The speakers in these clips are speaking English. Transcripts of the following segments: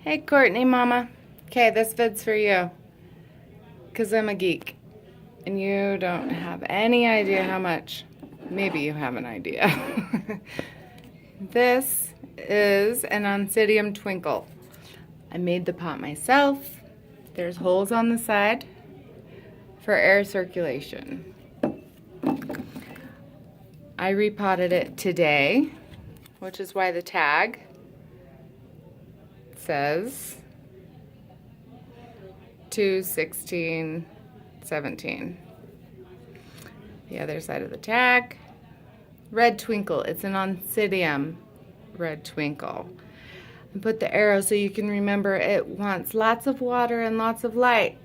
Hey, Courtney, mama. Okay, this vid's for you. Because I'm a geek. And you don't have any idea how much. Maybe you have an idea. This is an Oncidium Twinkle. I made the pot myself. There's holes on the side for air circulation. I repotted it today, which is why the tag says 2/16/17. The other side of the tag, red twinkle. It's an Oncidium red twinkle. And put the arrow so you can remember it wants lots of water and lots of light.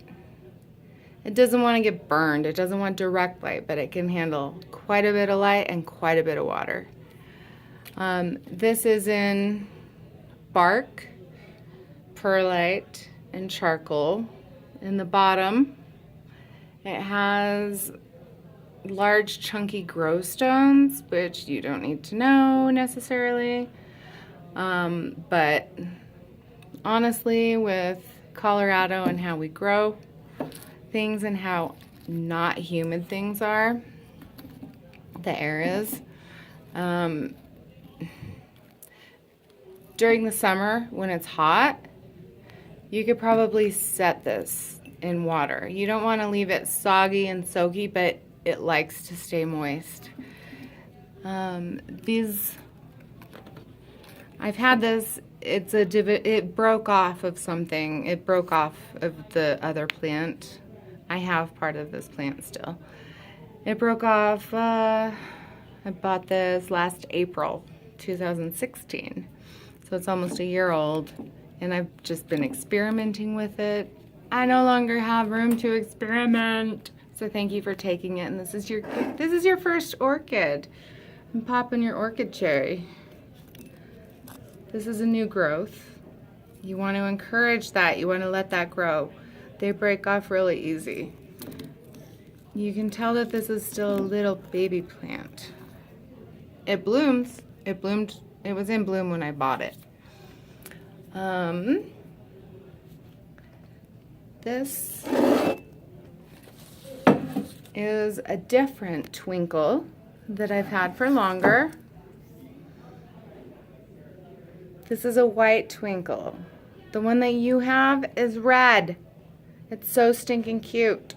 It doesn't want to get burned. It doesn't want direct light, but it can handle quite a bit of light and quite a bit of water. This is in bark, perlite, and charcoal. In the bottom, it has large chunky grow stones, which you don't need to know necessarily. But honestly, with Colorado and how we grow things and how not humid things are, the air is, during the summer when it's hot, you could probably set this in water. You don't want to leave it soggy and soaky, but it likes to stay moist. I've had this, it broke off of something. It broke off of the other plant. I have part of this plant still. It broke off, I bought this last April 2016. So it's almost a year old, and I've just been experimenting with it. I no longer have room to experiment. So thank you for taking it, and this is your first orchid. I'm popping your orchid cherry. This is a new growth. You want to encourage that. You want to let that grow. They break off really easy. You can tell that this is still a little baby plant. It blooms. It bloomed. It was in bloom when I bought it. This is a different twinkle that I've had for longer. This is a white twinkle. The one that you have is red. It's so stinking cute.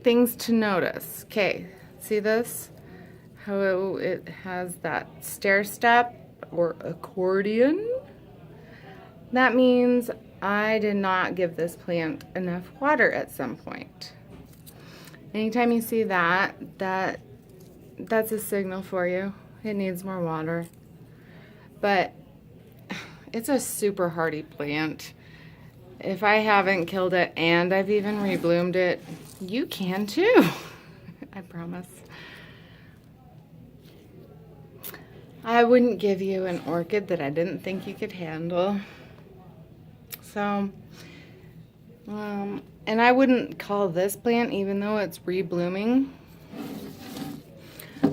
Things to notice. Okay, see this? How it has that stair step or accordion? That means I did not give this plant enough water at some point. Anytime you see that, that's a signal for you. It needs more water. But it's a super hardy plant. If I haven't killed it and I've even rebloomed it, you can too. I promise. I wouldn't give you an orchid that I didn't think you could handle. So, and I wouldn't call this plant, even though it's reblooming.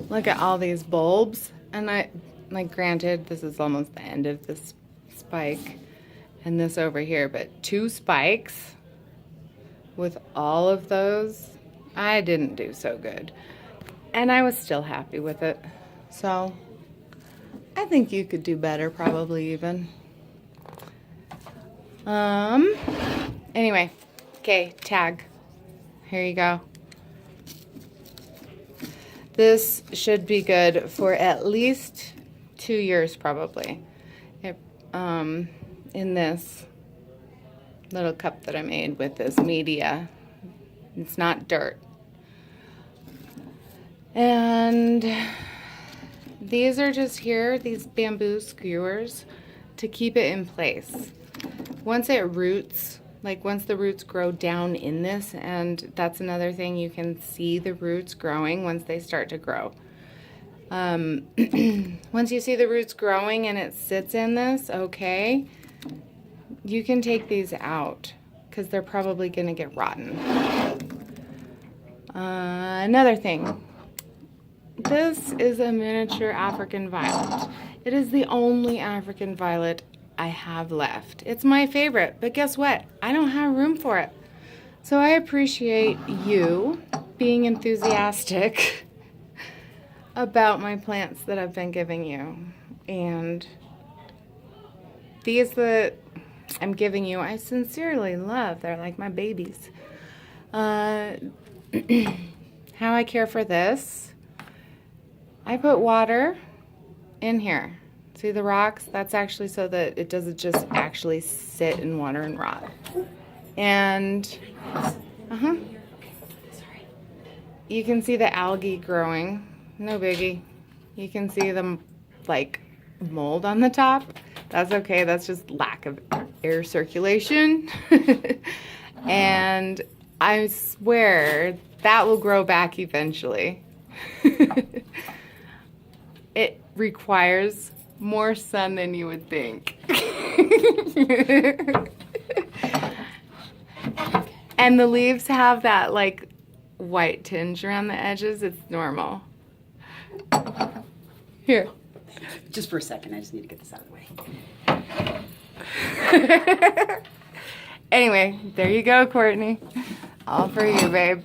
Look at all these bulbs. And granted, this is almost the end of this spike and this over here, but 2 spikes with all of those, I didn't do so good. And I was still happy with it. So, I think you could do better, probably even. Anyway, okay, tag. Here you go. This should be good for at least 2 years, probably. In this little cup that I made with this media. It's not dirt. And these are just here, these bamboo skewers, to keep it in place. Once it roots, once the roots grow down in this, and that's another thing, you can see the roots growing once they start to grow. Once you see the roots growing and it sits in this, okay, you can take these out because they're probably going to get rotten. Another thing, This is a miniature African violet. It is the only African violet I have left. It's my favorite, but guess what? I don't have room for it. So I appreciate you being enthusiastic about my plants that I've been giving you. And these that I'm giving you, I sincerely love. They're like my babies. How I care for this, I put water in here. See the rocks? That's actually so that it doesn't just actually sit in water and rot. And, you can see the algae growing. No biggie. You can see them like mold on the top. That's okay. That's just lack of air circulation. And I swear that will grow back eventually. It requires more sun than you would think. And the leaves have that like white tinge around the edges. It's normal. Here. Just for a second, I just need to get this out of the way. Anyway, there you go, Courtney. All for you, babe.